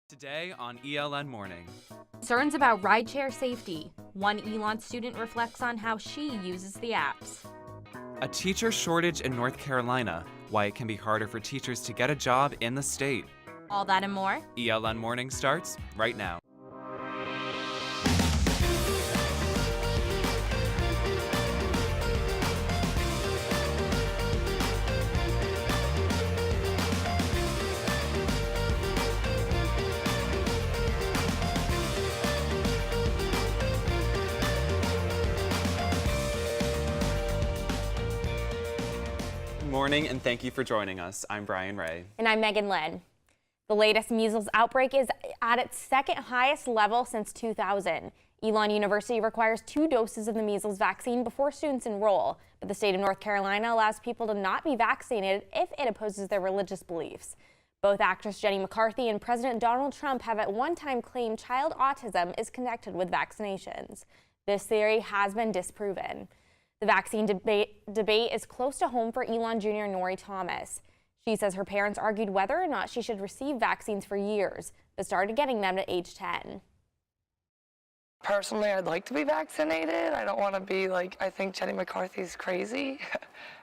Today on ELN Morning. Concerns about rideshare safety. One Elon student reflects on how she uses the apps. A teacher shortage in North Carolina. Why it can be harder for teachers to get a job in the state. All that and more. ELN Morning starts right now. Morning and thank you for joining us. I'm Brian Ray. And I'm Megan Lynn. The latest measles outbreak is at its second highest level since 2000. Elon University requires 2 doses of the measles vaccine before students enroll, but the state of North Carolina allows people to not be vaccinated if it opposes their religious beliefs. Both actress Jenny McCarthy and President Donald Trump have at one time claimed child autism is connected with vaccinations. This theory has been disproven. The vaccine debate is close to home for Elon Jr. Nori Thomas. She says her parents argued whether or not she should receive vaccines for years, but started getting them at age 10. Personally, I'd like to be vaccinated. I don't want to be I think Jenny McCarthy's crazy.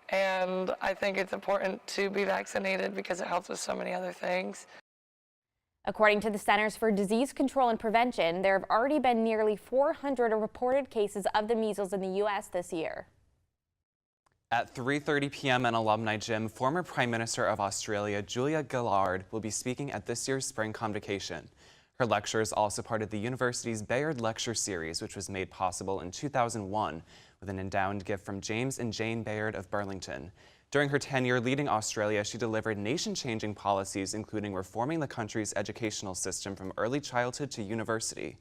And I think it's important to be vaccinated because it helps with so many other things. According to the Centers for Disease Control and Prevention, there have already been nearly 400 reported cases of the measles in the U.S. this year. At 3:30 p.m. in Alumni Gym, former Prime Minister of Australia, Julia Gillard, will be speaking at this year's Spring Convocation. Her lecture is also part of the university's Bayard Lecture Series, which was made possible in 2001 with an endowed gift from James and Jane Bayard of Burlington. During her tenure leading Australia, she delivered nation-changing policies, including reforming the country's educational system from early childhood to university.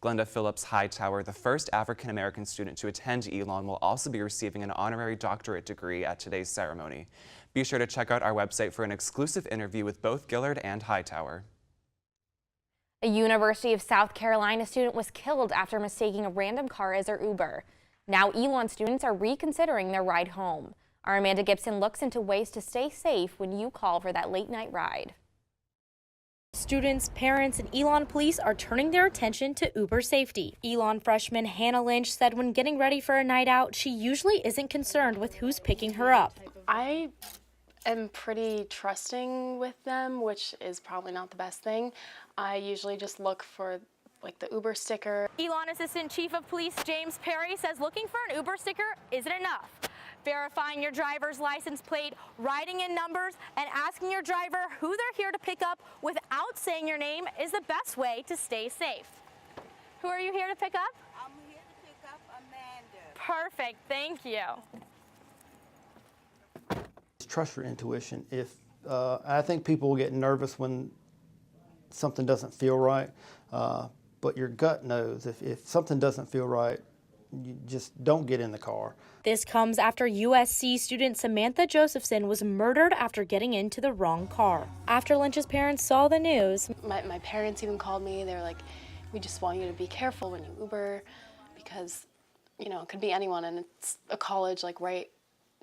Glenda Phillips Hightower, the first African-American student to attend Elon, will also be receiving an honorary doctorate degree at today's ceremony. Be sure to check out our website for an exclusive interview with both Gillard and Hightower. A University of South Carolina student was killed after mistaking a random car as her Uber. Now Elon students are reconsidering their ride home. Our Amanda Gibson looks into ways to stay safe when you call for that late-night ride. Students, parents, and Elon police are turning their attention to Uber safety. Elon freshman Hannah Lynch said when getting ready for a night out, she usually isn't concerned with who's picking her up. I am pretty trusting with them, which is probably not the best thing. I usually just look for the Uber sticker. Elon Assistant Chief of Police James Perry says looking for an Uber sticker isn't enough. Verifying your driver's license plate, writing in numbers, and asking your driver who they're here to pick up without saying your name is the best way to stay safe. Who are you here to pick up? I'm here to pick up Amanda. Perfect, thank you. Trust your intuition. I think people will get nervous when something doesn't feel right, but your gut knows if something doesn't feel right, you just don't get in the car. This comes after USC student Samantha Josephson was murdered after getting into the wrong car. After Lynch's parents saw the news, my parents even called me. They were like, we just want you to be careful when you Uber because, it could be anyone and it's a college right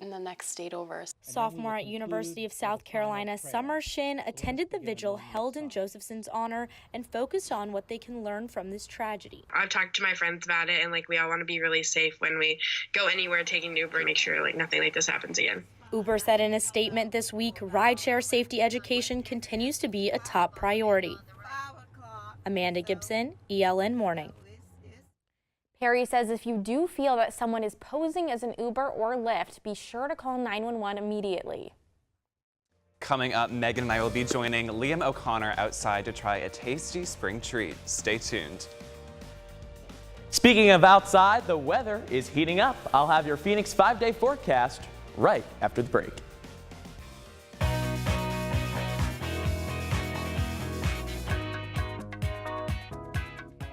in the next state over. Sophomore at University of South Carolina, Summer Shin attended the vigil held in Josephson's honor and focused on what they can learn from this tragedy. I've talked to my friends about it, and we all want to be really safe when we go anywhere taking Uber, make sure nothing like this happens again. Uber said in a statement this week, rideshare safety education continues to be a top priority. Amanda Gibson, ELN Morning. Perry says if you do feel that someone is posing as an Uber or Lyft, be sure to call 911 immediately. Coming up, Megan and I will be joining Liam O'Connor outside to try a tasty spring treat. Stay tuned. Speaking of outside, the weather is heating up. I'll have your Phoenix 5-day forecast right after the break.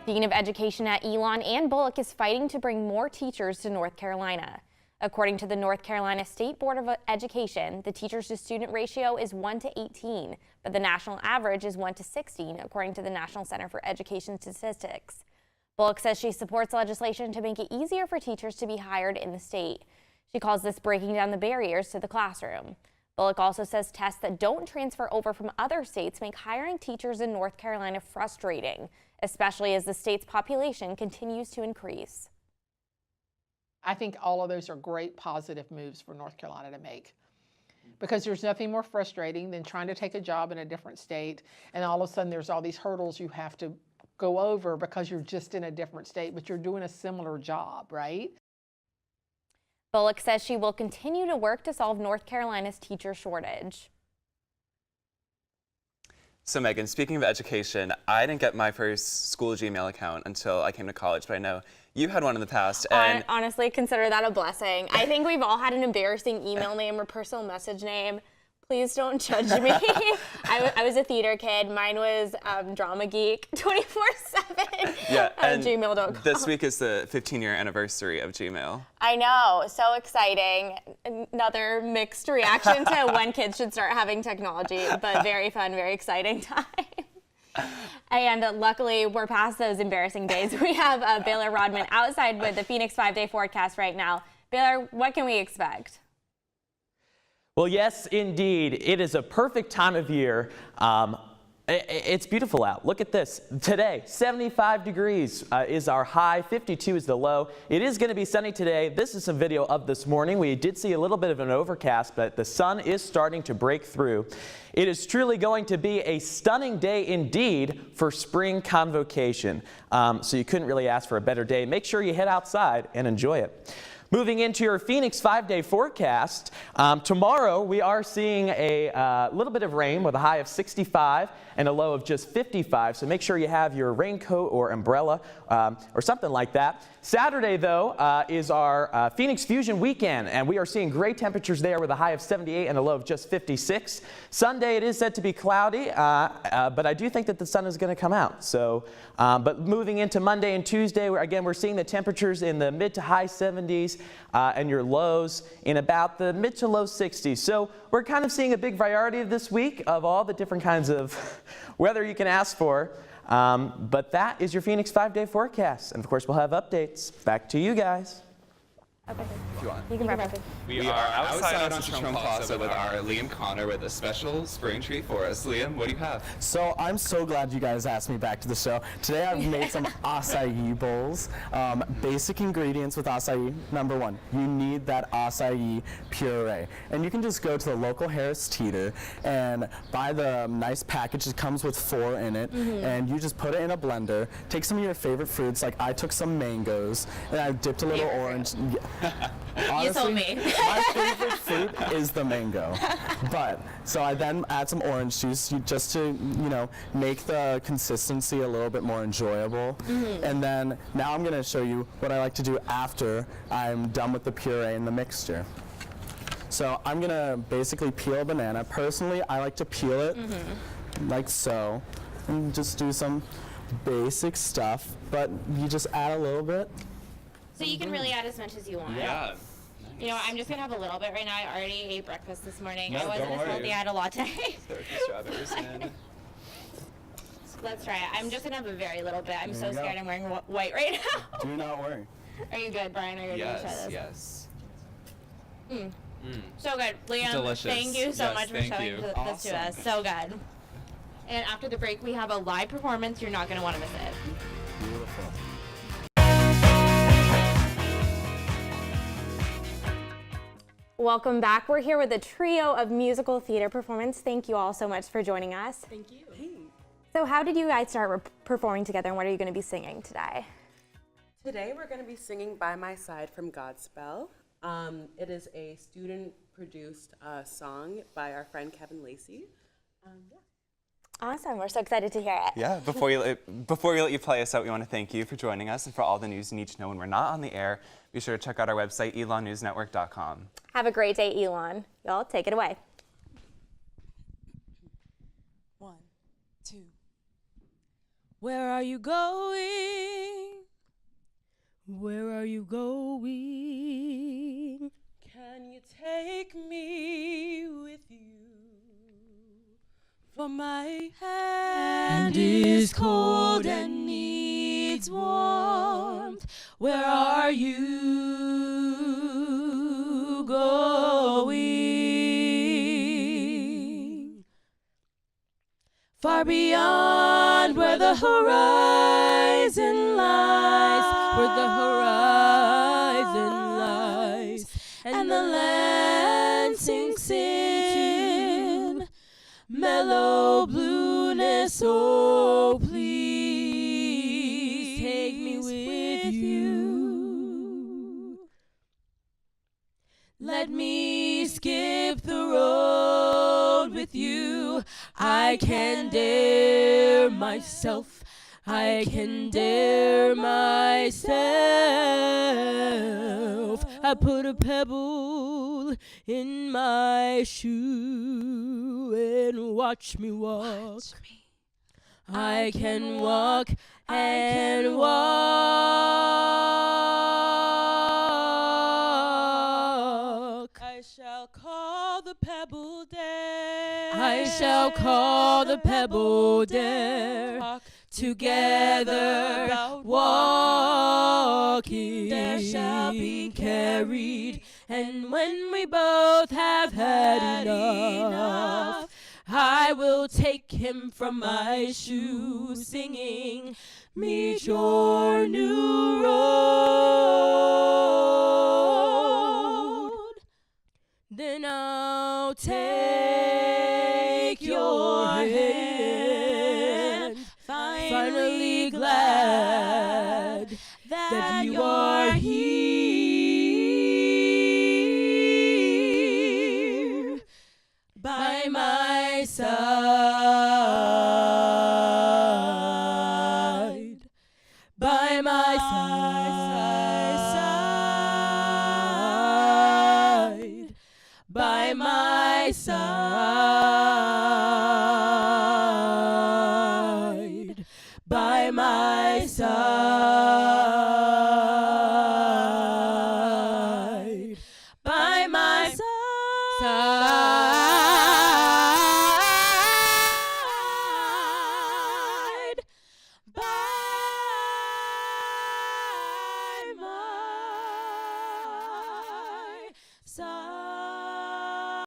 Dean of Education at Elon, Ann Bullock, is fighting to bring more teachers to North Carolina. According to the North Carolina State Board of Education, the teachers-to-student ratio is 1:18, but the national average is 1:16, according to the National Center for Education Statistics. Bullock says she supports legislation to make it easier for teachers to be hired in the state. She calls this breaking down the barriers to the classroom. Bullock also says tests that don't transfer over from other states make hiring teachers in North Carolina frustrating, especially as the state's population continues to increase. I think all of those are great positive moves for North Carolina to make, because there's nothing more frustrating than trying to take a job in a different state and all of a sudden there's all these hurdles you have to go over because you're just in a different state, but you're doing a similar job, right? Bullock says she will continue to work to solve North Carolina's teacher shortage. So Megan, speaking of education, I didn't get my first school Gmail account until I came to college, but I know you had one in the past. And honestly, consider that a blessing. I think we've all had an embarrassing email name or personal message name. Please don't judge me. I was a theater kid. Mine was Drama Geek 24/7 at gmail.com. This week is the 15-year anniversary of Gmail. I know, so exciting. Another mixed reaction to when kids should start having technology, but very fun, very exciting time. And luckily, we're past those embarrassing days. We have Baylor Rodman outside with the Phoenix 5-day forecast right now. Baylor, what can we expect? Well, yes, indeed. It is a perfect time of year. It's beautiful out. Look at this. Today, 75 degrees is our high, 52 is the low. It is going to be sunny today. This is a video of this morning. We did see a little bit of an overcast, but the sun is starting to break through. It is truly going to be a stunning day indeed for spring convocation. So you couldn't really ask for a better day. Make sure you head outside and enjoy it. Moving into your Phoenix 5-day forecast, tomorrow we are seeing a little bit of rain with a high of 65 and a low of just 55. So make sure you have your raincoat or umbrella or something like that. Saturday, though, is our Phoenix Fusion weekend, and we are seeing great temperatures there with a high of 78 and a low of just 56. Sunday, it is said to be cloudy, but I do think that the sun is going to come out. So, but moving into Monday and Tuesday, we're seeing the temperatures in the mid to high 70s and your lows in about the mid to low 60s. So we're kind of seeing a big variety this week of all the different kinds of weather you can ask for. But that is your Phoenix 5-day forecast. And of course, we'll have updates. Back to you guys. Okay. If you want. You can wrap it. We are outside on Trump Plaza with our Liam Connor with a special spring treat for us. Liam, what do you have? So I'm so glad you guys asked me back to the show. Today I've made some acai bowls. Basic ingredients with acai. Number one, you need that acai puree. And you can just go to the local Harris Teeter and buy the nice package. It comes with 4 in it. And you just put it in a blender. Take some of your favorite fruits, like I took some mangoes and I dipped a little orange. Honestly, you told me. My favorite fruit is the mango. But so I then add some orange juice just to, make the consistency a little bit more enjoyable. And then now I'm going to show you what I like to do after I'm done with the puree and the mixture. So I'm going to basically peel a banana. Personally, I like to peel it like so and just do some basic stuff, but you just add a little bit. So you can really add as much as you want. Yeah. You know, I'm just going to have a little bit right now. I already ate breakfast this morning. No, I wasn't as healthy. I had a latte. Throw a few strawberries in. Let's try it. I'm just going to have a very little bit. I'm so scared I'm wearing white right now. Do not worry. Are you good, Brian? Are you going to try this? Yes. So good. Liam, delicious. thank you so much for showing this Awesome. to us. So good. And after the break, we have a live performance. You're not going to want to miss it. Beautiful. Welcome back. We're here with a trio of musical theater performance. Thank you all so much for joining us. Thank you. So how did you guys start performing together, and what are you going to be singing today? Today we're going to be singing By My Side from Godspell. It is a student-produced song by our friend Kevin Lacey. Awesome. We're so excited to hear it. Yeah, before we let you play us out, we want to thank you for joining us and for all the news you need to know when we're not on the air. Be sure to check out our website, elonnewsnetwork.com. Have a great day, Elon. Y'all take it away. 1, 2. Where are you going? Where are you going? Can you take me with you? For my hand is cold and needs warmth. Where are you going? far beyond where the horizon lies, where the horizon lies, and the land sinks in mellow blueness. Oh, please take me with you. Let me skip the road with you. I can dare myself. I can dare myself. I put a pebble in my shoe and watch me walk. I can walk and walk. I shall call the pebble dare. I shall call the pebble dare. Talk together walking. There shall be carried, and when we both have had enough, I will take him from my shoe, singing, meet your new road. Then I'll take your hand, finally glad that you are here by my side, by my side, by my side, by my side, by my side. By my side.